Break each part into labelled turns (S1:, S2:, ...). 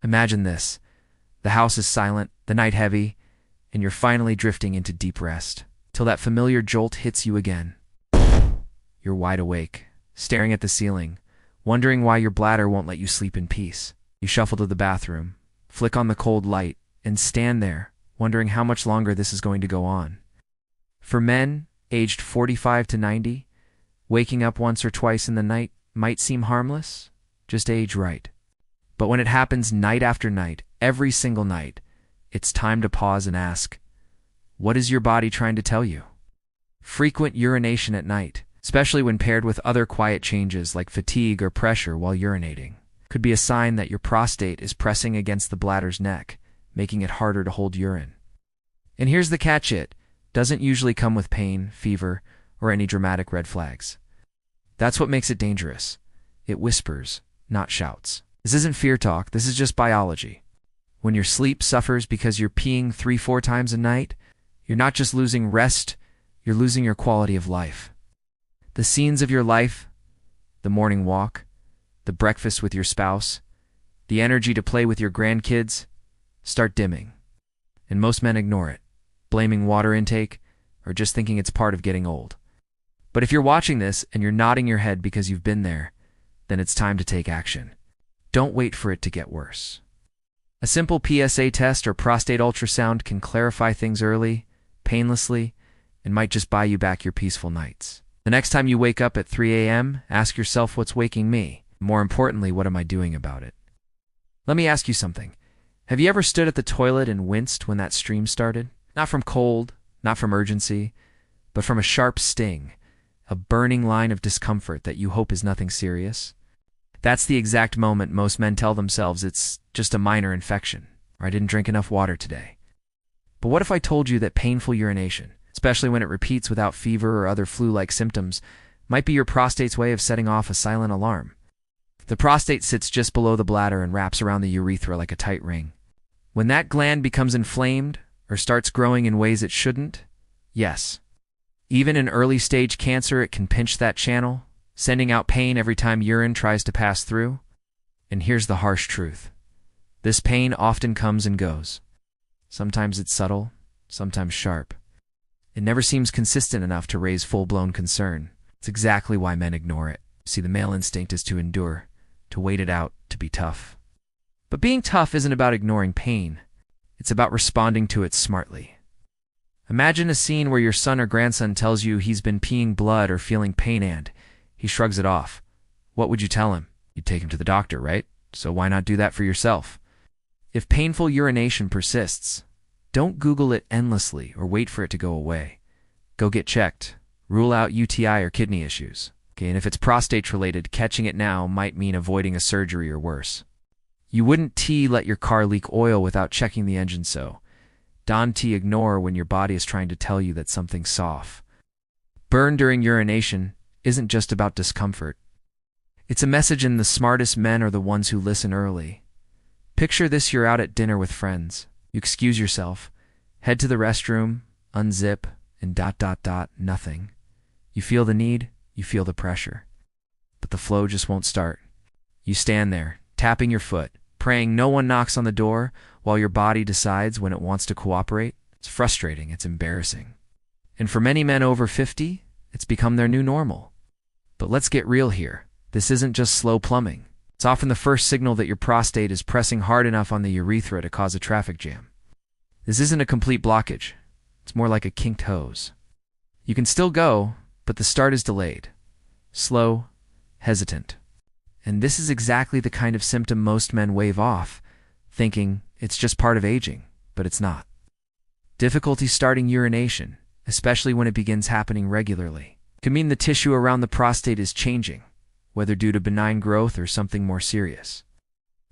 S1: Imagine this. The house is silent, the night heavy, and you're finally drifting into deep rest, till that familiar jolt hits you again. You're wide awake, staring at the ceiling, wondering why your bladder won't let you sleep in peace. You shuffle to the bathroom, flick on the cold light, and stand there, wondering how much longer this is going to go on. For men, aged 45 to 90, waking up once or twice in the night might seem harmless, just age right. But when it happens night after night, every single night, it's time to pause and ask, what is your body trying to tell you? Frequent urination at night, especially when paired with other quiet changes like fatigue or pressure while urinating, could be a sign that your prostate is pressing against the bladder's neck, making it harder to hold urine. And here's the catch: it doesn't usually come with pain, fever, or any dramatic red flags. That's what makes it dangerous. It whispers, not shouts. This isn't fear talk, this is just biology. When your sleep suffers because you're peeing 3-4 times a night, you're not just losing rest, you're losing your quality of life. The scenes of your life, the morning walk, the breakfast with your spouse, the energy to play with your grandkids, start dimming. And most men ignore it, blaming water intake or just thinking it's part of getting old. But if you're watching this and you're nodding your head because you've been there, then it's time to take action. Don't wait for it to get worse. A simple PSA test or prostate ultrasound can clarify things early, painlessly, and might just buy you back your peaceful nights. The next time you wake up at 3 a.m., ask yourself, what's waking me? More importantly, what am I doing about it? Let me ask you something. Have you ever stood at the toilet and winced when that stream started? Not from cold, not from urgency, but from a sharp sting, a burning line of discomfort that you hope is nothing serious? That's the exact moment most men tell themselves it's just a minor infection, or I didn't drink enough water today. But what if I told you that painful urination, especially when it repeats without fever or other flu-like symptoms, might be your prostate's way of setting off a silent alarm? The prostate sits just below the bladder and wraps around the urethra like a tight ring. When that gland becomes inflamed or starts growing in ways it shouldn't, yes, even in early-stage cancer it can pinch that channel, sending out pain every time urine tries to pass through. And here's the harsh truth. This pain often comes and goes. Sometimes it's subtle, sometimes sharp. It never seems consistent enough to raise full-blown concern. It's exactly why men ignore it. See, the male instinct is to endure, to wait it out, to be tough. But being tough isn't about ignoring pain. It's about responding to it smartly. Imagine a scene where your son or grandson tells you he's been peeing blood or feeling pain and he shrugs it off. What would you tell him? You'd take him to the doctor, right? So why not do that for yourself? If painful urination persists, don't Google it endlessly or wait for it to go away. Go get checked. Rule out UTI or kidney issues. Okay, and if it's prostate-related, catching it now might mean avoiding a surgery or worse. You wouldn't let your car leak oil without checking the engine, so don't ignore when your body is trying to tell you that something's off. Burn during urination isn't just about discomfort. It's a message, and the smartest men are the ones who listen early. Picture this: you're out at dinner with friends. You excuse yourself, head to the restroom, unzip, and ... nothing. You feel the need, you feel the pressure. But the flow just won't start. You stand there, tapping your foot, praying no one knocks on the door while your body decides when it wants to cooperate. It's frustrating, it's embarrassing. And for many men over 50, it's become their new normal. But let's get real here. This isn't just slow plumbing. It's often the first signal that your prostate is pressing hard enough on the urethra to cause a traffic jam. This isn't a complete blockage. It's more like a kinked hose. You can still go, but the start is delayed. Slow, hesitant. And this is exactly the kind of symptom most men wave off, thinking it's just part of aging, but it's not. Difficulty starting urination, especially when it begins happening regularly, could mean the tissue around the prostate is changing, whether due to benign growth or something more serious.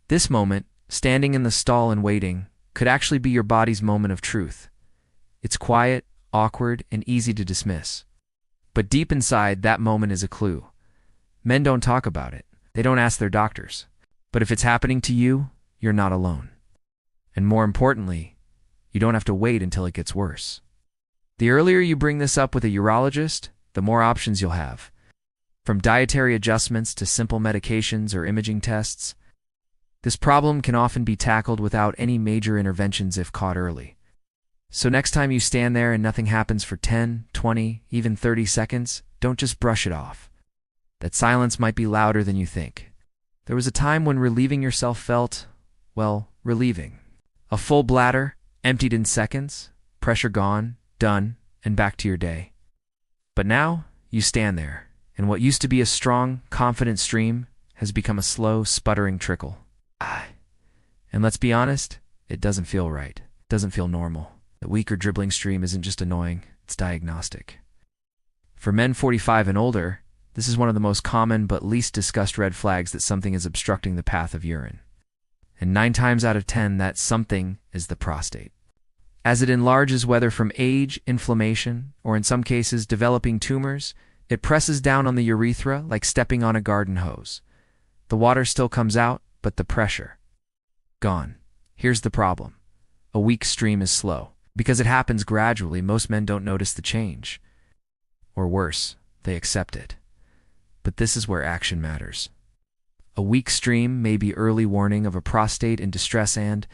S1: This moment, standing in the stall and waiting, could actually be your body's moment of truth. It's quiet, awkward, and easy to dismiss. But deep inside, that moment is a clue. Men don't talk about it. They don't ask their doctors. But if it's happening to you, you're not alone. And more importantly, you don't have to wait until it gets worse. The earlier you bring this up with a urologist, the more options you'll have. From dietary adjustments to simple medications or imaging tests. This problem can often be tackled without any major interventions if caught early. So next time you stand there and nothing happens for 10, 20, even 30 seconds, don't just brush it off. That silence might be louder than you think. There was a time when relieving yourself felt, well, relieving. A full bladder, emptied in seconds, pressure gone, done, and back to your day. But now, you stand there, and what used to be a strong, confident stream has become a slow, sputtering trickle. And let's be honest, it doesn't feel right. It doesn't feel normal. The weak or dribbling stream isn't just annoying, it's diagnostic. For men 45 and older, this is one of the most common but least discussed red flags that something is obstructing the path of urine. And 9 times out of 10, that something is the prostate. As it enlarges, whether from age, inflammation, or in some cases developing tumors, it presses down on the urethra like stepping on a garden hose. The water still comes out, but the pressure, gone. Here's the problem. A weak stream is slow. Because it happens gradually, most men don't notice the change. Or worse, they accept it. But this is where action matters. A weak stream may be early warning of a prostate in distress, and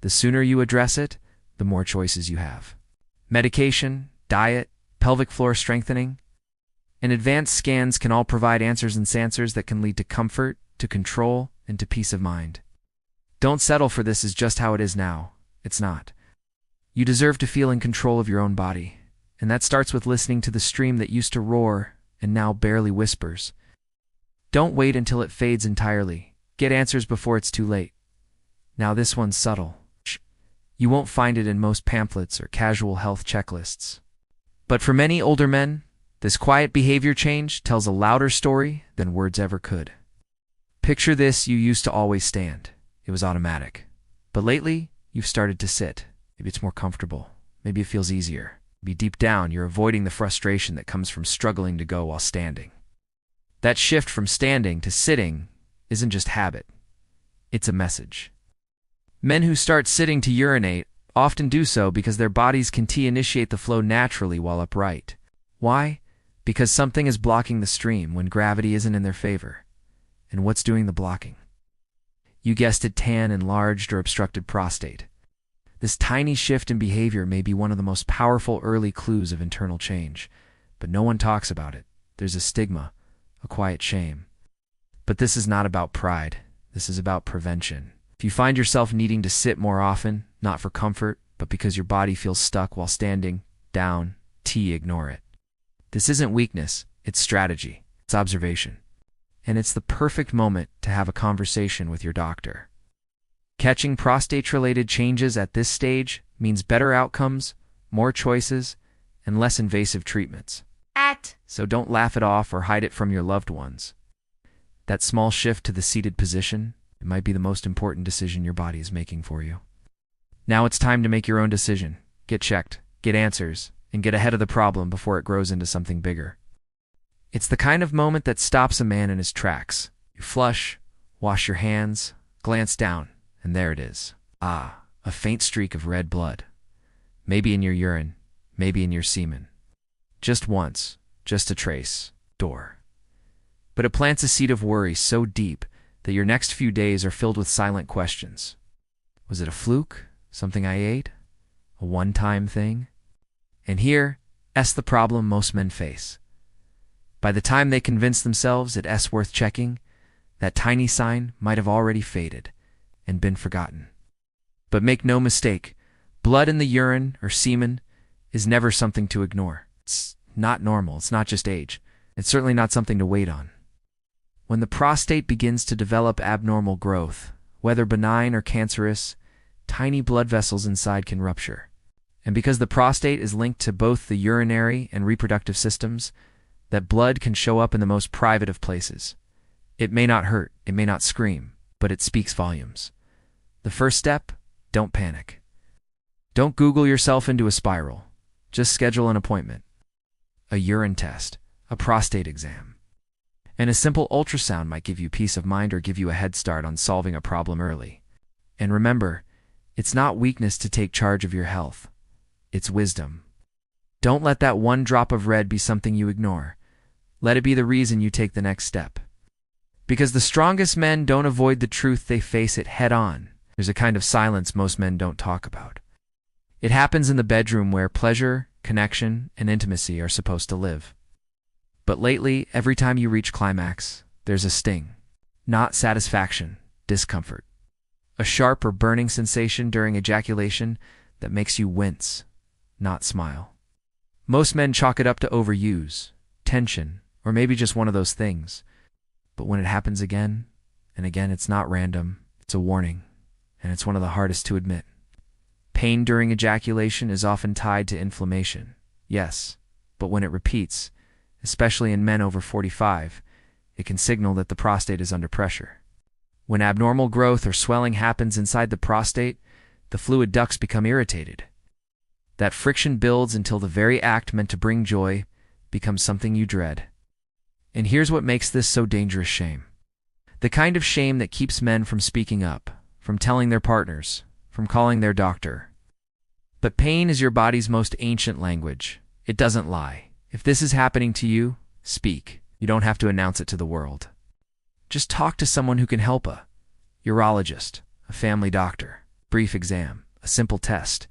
S1: the sooner you address it, the more choices you have. Medication, diet, pelvic floor strengthening, and advanced scans can all provide answers and answers that can lead to comfort, to control, and to peace of mind. Don't settle for this is just how it is now. It's not. You deserve to feel in control of your own body, and that starts with listening to the stream that used to roar and now barely whispers. Don't wait until it fades entirely. Get answers before it's too late. Now this one's subtle. You won't find it in most pamphlets or casual health checklists. But for many older men, this quiet behavior change tells a louder story than words ever could. Picture this: you used to always stand. It was automatic. But lately, you've started to sit. Maybe it's more comfortable. Maybe it feels easier. Maybe deep down, you're avoiding the frustration that comes from struggling to go while standing. That shift from standing to sitting isn't just habit. It's a message. Men who start sitting to urinate often do so because their bodies can initiate the flow naturally while upright. Why? Because something is blocking the stream when gravity isn't in their favor. And what's doing the blocking? You guessed it, tan, enlarged, or obstructed prostate. This tiny shift in behavior may be one of the most powerful early clues of internal change, but no one talks about it. There's a stigma, a quiet shame. But this is not about pride. This is about prevention. If you find yourself needing to sit more often, not for comfort, but because your body feels stuck while standing, down, ignore it. This isn't weakness, it's strategy, it's observation. And it's the perfect moment to have a conversation with your doctor. Catching prostate-related changes at this stage means better outcomes, more choices, and less invasive treatments. So don't laugh it off or hide it from your loved ones. That small shift to the seated position, it might be the most important decision your body is making for you. Now it's time to make your own decision. Get checked, get answers, and get ahead of the problem before it grows into something bigger. It's the kind of moment that stops a man in his tracks. You flush, wash your hands, glance down, and there it is. A faint streak of red blood. Maybe in your urine, maybe in your semen. Just once, just a trace, door. But it plants a seed of worry so deep that your next few days are filled with silent questions. Was it a fluke? Something I ate? A one-time thing? And here's the problem most men face. By the time they convince themselves it's worth checking, that tiny sign might have already faded and been forgotten. But make no mistake, blood in the urine or semen is never something to ignore. It's not normal. It's not just age. It's certainly not something to wait on. When the prostate begins to develop abnormal growth, whether benign or cancerous, tiny blood vessels inside can rupture. And because the prostate is linked to both the urinary and reproductive systems, that blood can show up in the most private of places. It may not hurt, it may not scream, but it speaks volumes. The first step, don't panic. Don't Google yourself into a spiral. Just schedule an appointment. A urine test, a prostate exam. And a simple ultrasound might give you peace of mind or give you a head start on solving a problem early. And remember, it's not weakness to take charge of your health. It's wisdom. Don't let that one drop of red be something you ignore. Let it be the reason you take the next step. Because the strongest men don't avoid the truth, they face it head on. There's a kind of silence most men don't talk about. It happens in the bedroom where pleasure, connection, and intimacy are supposed to live. But lately, every time you reach climax, there's a sting. Not satisfaction, discomfort. A sharp or burning sensation during ejaculation that makes you wince, not smile. Most men chalk it up to overuse, tension, or maybe just one of those things. But when it happens again and again, it's not random, it's a warning, and it's one of the hardest to admit. Pain during ejaculation is often tied to inflammation, yes, but when it repeats, especially in men over 45, it can signal that the prostate is under pressure. When abnormal growth or swelling happens inside the prostate, the fluid ducts become irritated. That friction builds until the very act meant to bring joy becomes something you dread. And here's what makes this so dangerous: shame. The kind of shame that keeps men from speaking up, from telling their partners, from calling their doctor. But pain is your body's most ancient language. It doesn't lie. If this is happening to you, speak. You don't have to announce it to the world. Just talk to someone who can help: a urologist, a family doctor, brief exam, a simple test,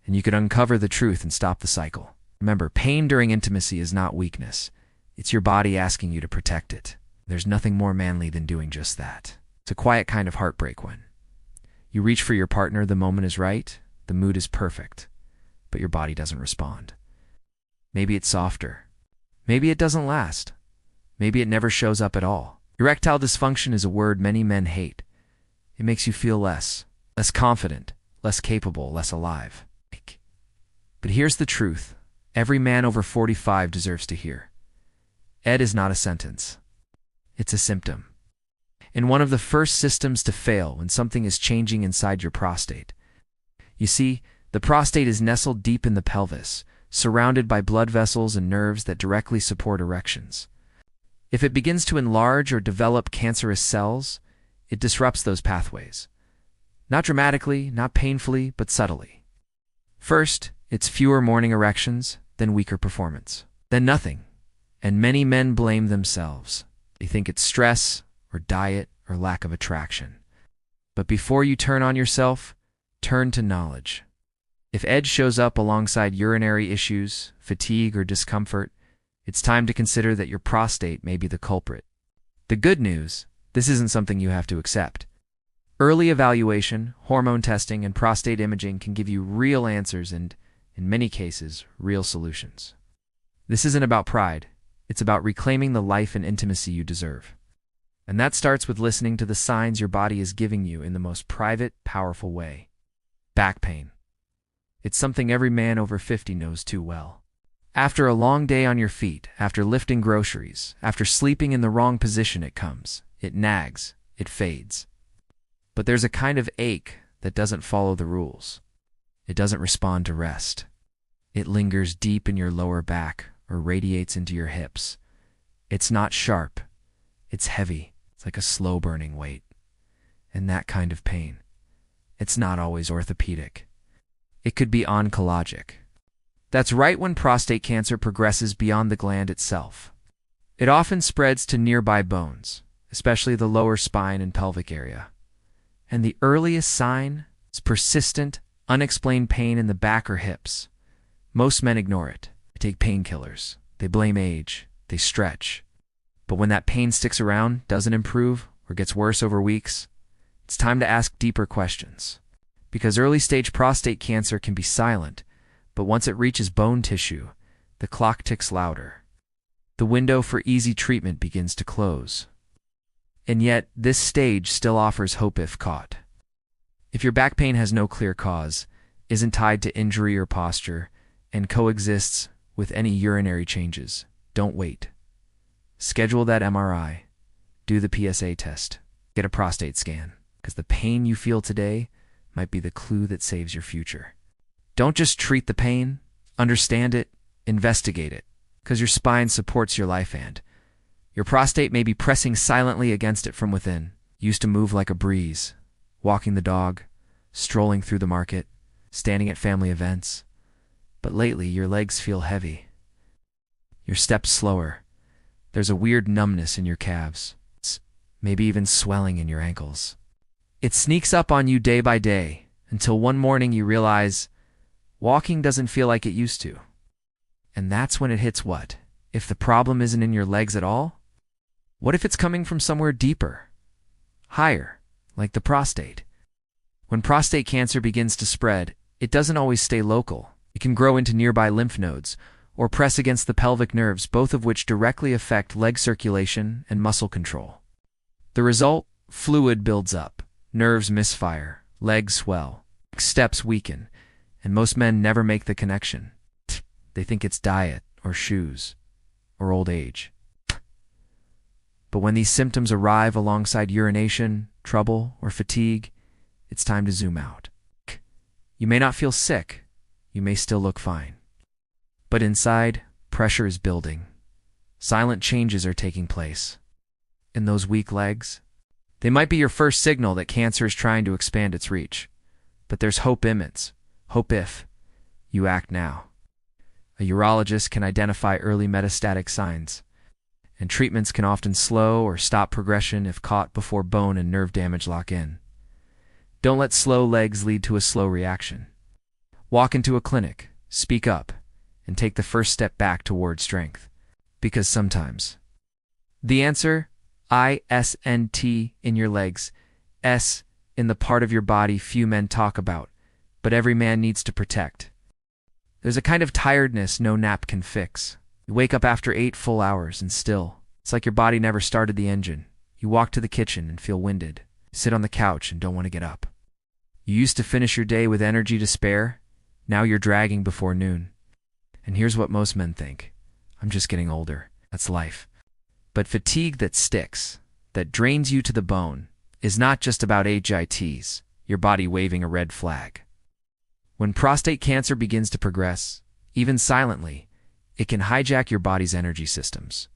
S1: and you could uncover the truth and stop the cycle. Remember, pain during intimacy is not weakness. It's your body asking you to protect it. There's nothing more manly than doing just that. It's a quiet kind of heartbreak when you reach for your partner, the moment is right, the mood is perfect, but your body doesn't respond. Maybe it's softer. Maybe it doesn't last. Maybe it never shows up at all. Erectile dysfunction is a word many men hate. It makes you feel less confident, less capable, less alive. But here's the truth every man over 45 deserves to hear. Ed is not a sentence. It's a symptom. And one of the first systems to fail when something is changing inside your prostate. You see, the prostate is nestled deep in the pelvis, surrounded by blood vessels and nerves that directly support erections. If it begins to enlarge or develop cancerous cells, it disrupts those pathways. Not dramatically, not painfully, but subtly. First, it's fewer morning erections, then weaker performance, then nothing. And many men blame themselves. They think it's stress, or diet, or lack of attraction. But before you turn on yourself, turn to knowledge. If edge shows up alongside urinary issues, fatigue, or discomfort, it's time to consider that your prostate may be the culprit. The good news: this isn't something you have to accept. Early evaluation, hormone testing, and prostate imaging can give you real answers and, in many cases, real solutions. This isn't about pride. It's about reclaiming the life and intimacy you deserve. And that starts with listening to the signs your body is giving you in the most private, powerful way. Back pain. It's something every man over 50 knows too well. After a long day on your feet, after lifting groceries, after sleeping in the wrong position, it comes. It nags. It fades. But there's a kind of ache that doesn't follow the rules. It doesn't respond to rest. It lingers deep in your lower back or radiates into your hips. It's not sharp. It's heavy. It's like a slow-burning weight. And that kind of pain, it's not always orthopedic. It could be oncologic. That's right when prostate cancer progresses beyond the gland itself. It often spreads to nearby bones, especially the lower spine and pelvic area. And the earliest sign is persistent, unexplained pain in the back or hips. Most men ignore it. They take painkillers. They blame age. They stretch. But when that pain sticks around, doesn't improve, or gets worse over weeks, it's time to ask deeper questions. Because early-stage prostate cancer can be silent, but once it reaches bone tissue, the clock ticks louder. The window for easy treatment begins to close. And yet, this stage still offers hope if caught. If your back pain has no clear cause, isn't tied to injury or posture, and coexists with any urinary changes, don't wait. Schedule that MRI. Do the PSA test. Get a prostate scan, because the pain you feel today might be the clue that saves your future. Don't just treat the pain. Understand it. Investigate it, because your spine supports your life and your prostate may be pressing silently against it from within. Used to move like a breeze, walking the dog, strolling through the market, standing at family events. But lately, your legs feel heavy. Your steps slower. There's a weird numbness in your calves. maybe even swelling in your ankles. It sneaks up on you day by day until one morning you realize walking doesn't feel like it used to. And that's when it hits what? If the problem isn't in your legs at all? What if it's coming from somewhere deeper, higher, like the prostate? When prostate cancer begins to spread, it doesn't always stay local. It can grow into nearby lymph nodes or press against the pelvic nerves, both of which directly affect leg circulation and muscle control. The result? Fluid builds up, nerves misfire, legs swell, steps weaken, and most men never make the connection. They think it's diet or shoes or old age. But when these symptoms arrive alongside urination, trouble, or fatigue, it's time to zoom out. You may not feel sick, you may still look fine. But inside, pressure is building. Silent changes are taking place. In those weak legs, they might be your first signal that cancer is trying to expand its reach. But there's hope immense, hope if you act now. A urologist can identify early metastatic signs, and treatments can often slow or stop progression if caught before bone and nerve damage lock in. Don't let slow legs lead to a slow reaction. Walk into a clinic, speak up, and take the first step back toward strength. Because sometimes the answer, ISNT in your legs, S in the part of your body few men talk about, but every man needs to protect. There's a kind of tiredness no nap can fix. You wake up after 8 full hours and still, it's like your body never started the engine. You walk to the kitchen and feel winded. Sit on the couch and don't want to get up. You used to finish your day with energy to spare. Now you're dragging before noon. And here's what most men think. I'm just getting older. That's life. But fatigue that sticks, that drains you to the bone, is not just about HITs, your body waving a red flag. When prostate cancer begins to progress, even silently, it can hijack your body's energy systems.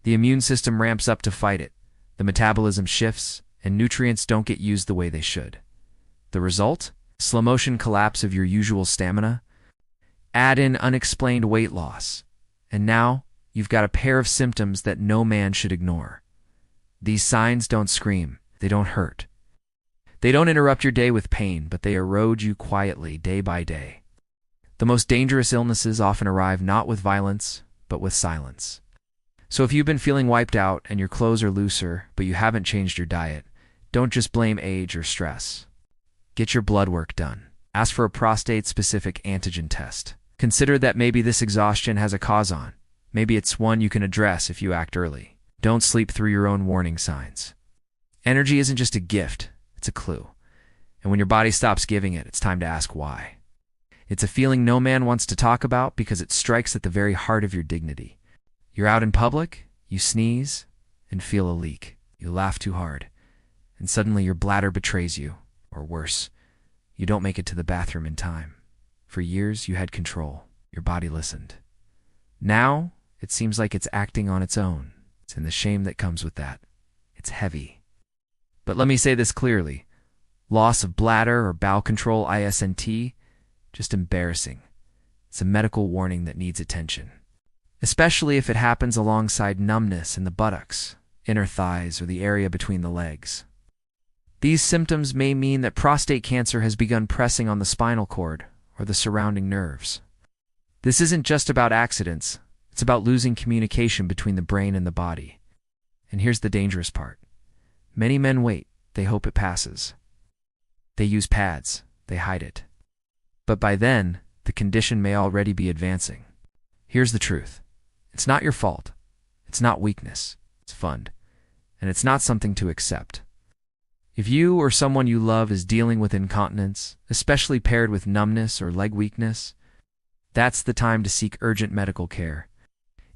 S1: The immune system ramps up to fight it, the metabolism shifts, and nutrients don't get used the way they should. The result? Slow-motion collapse of your usual stamina. Add in unexplained weight loss, and now you've got a pair of symptoms that no man should ignore. These signs don't scream, they don't hurt. They don't interrupt your day with pain, but they erode you quietly day by day. The most dangerous illnesses often arrive not with violence, but with silence. So if you've been feeling wiped out and your clothes are looser, but you haven't changed your diet, don't just blame age or stress. Get your blood work done. Ask for a prostate-specific antigen test. Consider that maybe this exhaustion has a cause on. Maybe it's one you can address if you act early. Don't sleep through your own warning signs. Energy isn't just a gift, it's a clue. And when your body stops giving it, it's time to ask why. It's a feeling no man wants to talk about because it strikes at the very heart of your dignity. You're out in public, you sneeze, and feel a leak. You laugh too hard, and suddenly your bladder betrays you, or worse, you don't make it to the bathroom in time. For years, you had control. Your body listened. Now, it seems like it's acting on its own. It's in the shame that comes with that. It's heavy. But let me say this clearly. Loss of bladder or bowel control, ISNT, just embarrassing. It's a medical warning that needs attention. Especially if it happens alongside numbness in the buttocks, inner thighs, or the area between the legs. These symptoms may mean that prostate cancer has begun pressing on the spinal cord or the surrounding nerves. This isn't just about accidents, it's about losing communication between the brain and the body. And here's the dangerous part. Many men wait, they hope it passes. They use pads, they hide it. But by then, the condition may already be advancing. Here's the truth. It's not your fault. It's not weakness. It's fun. And it's not something to accept. If you or someone you love is dealing with incontinence, especially paired with numbness or leg weakness, that's the time to seek urgent medical care.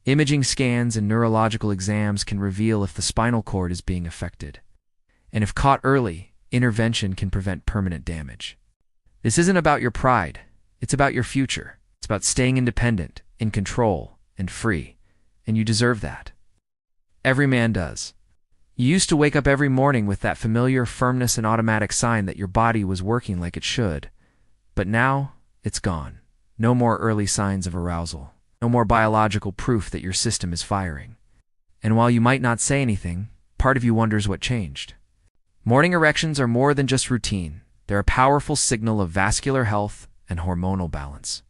S1: Imaging scans and neurological exams can reveal if the spinal cord is being affected. And if caught early, intervention can prevent permanent damage. This isn't about your pride. It's about your future. It's about staying independent, in control, and free. And you deserve that. Every man does. You used to wake up every morning with that familiar firmness and automatic sign that your body was working like it should. But now, it's gone. No more early signs of arousal. No more biological proof that your system is firing. And while you might not say anything, part of you wonders what changed. Morning erections are more than just routine. They're a powerful signal of vascular health and hormonal balance.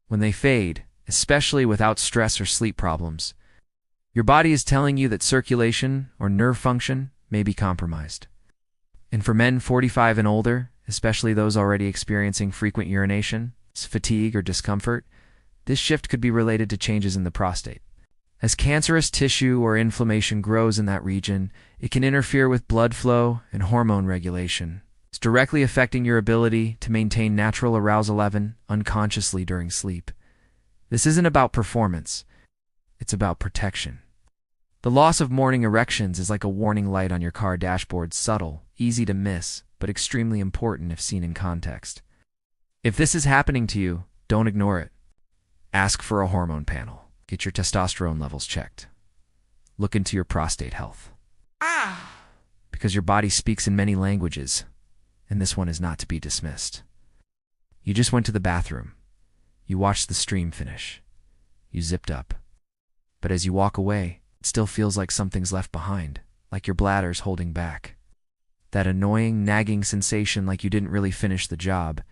S1: When they fade, especially without stress or sleep problems, your body is telling you that circulation or nerve function may be compromised. And for men 45 and older, especially those already experiencing frequent urination, fatigue, or discomfort, this shift could be related to changes in the prostate. As cancerous tissue or inflammation grows in that region, it can interfere with blood flow and hormone regulation. It's directly affecting your ability to maintain natural arousal level unconsciously during sleep. This isn't about performance. It's about protection. The loss of morning erections is like a warning light on your car dashboard, subtle, easy to miss, but extremely important if seen in context. If this is happening to you, don't ignore it. Ask for a hormone panel. Get your testosterone levels checked. Look into your prostate health. Because your body speaks in many languages, and this one is not to be dismissed. You just went to the bathroom. You watched the stream finish. You zipped up. But as you walk away, it still feels like something's left behind, like your bladder's holding back. That annoying, nagging sensation like you didn't really finish the job.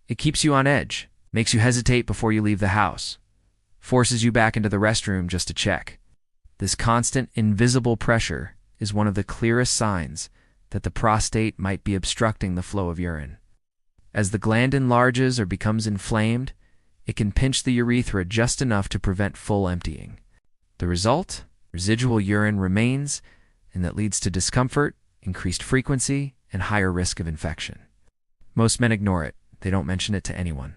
S1: It keeps you on edge, makes you hesitate before you leave the house, forces you back into the restroom just to check. This constant, invisible pressure is one of the clearest signs that the prostate might be obstructing the flow of urine. As the gland enlarges or becomes inflamed, it can pinch the urethra just enough to prevent full emptying. The result? Residual urine remains, and that leads to discomfort, increased frequency, and higher risk of infection. Most men ignore it. They don't mention it to anyone.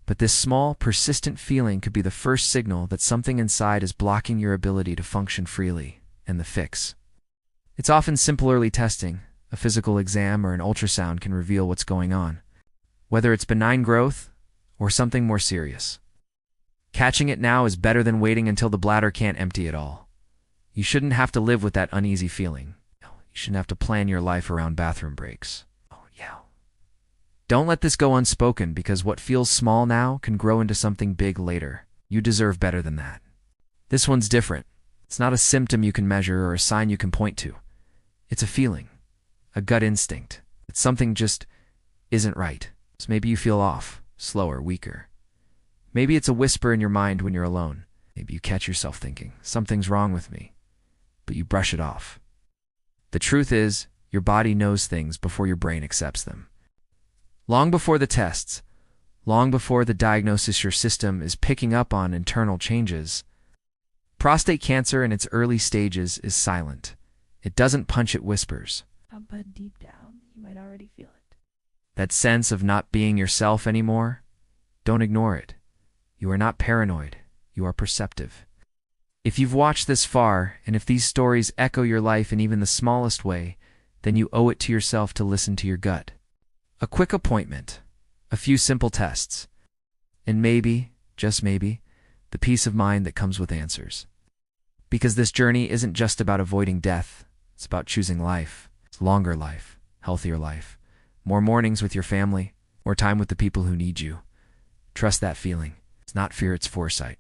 S1: But this small, persistent feeling could be the first signal that something inside is blocking your ability to function freely, and the fix. It's often simple early testing. A physical exam or an ultrasound can reveal what's going on, whether it's benign growth or something more serious. Catching it now is better than waiting until the bladder can't empty at all. You shouldn't have to live with that uneasy feeling. You shouldn't have to plan your life around bathroom breaks. Don't let this go unspoken, because what feels small now can grow into something big later. You deserve better than that. This one's different. It's not a symptom you can measure or a sign you can point to. It's a feeling, a gut instinct, that something just isn't right. So maybe you feel off, slower, weaker. Maybe it's a whisper in your mind when you're alone. Maybe you catch yourself thinking, something's wrong with me, but you brush it off. The truth is, your body knows things before your brain accepts them. Long before the tests, long before the diagnosis, your system is picking up on internal changes. Prostate cancer in its early stages is silent. It doesn't punch, it whispers.
S2: But deep down, you might already feel it.
S1: That sense of not being yourself anymore? Don't ignore it. You are not paranoid. You are perceptive. If you've watched this far, and if these stories echo your life in even the smallest way, then you owe it to yourself to listen to your gut. A quick appointment, a few simple tests, and maybe, just maybe, the peace of mind that comes with answers. Because this journey isn't just about avoiding death, it's about choosing life. It's longer life, healthier life, more mornings with your family, more time with the people who need you. Trust that feeling. It's not fear, it's foresight.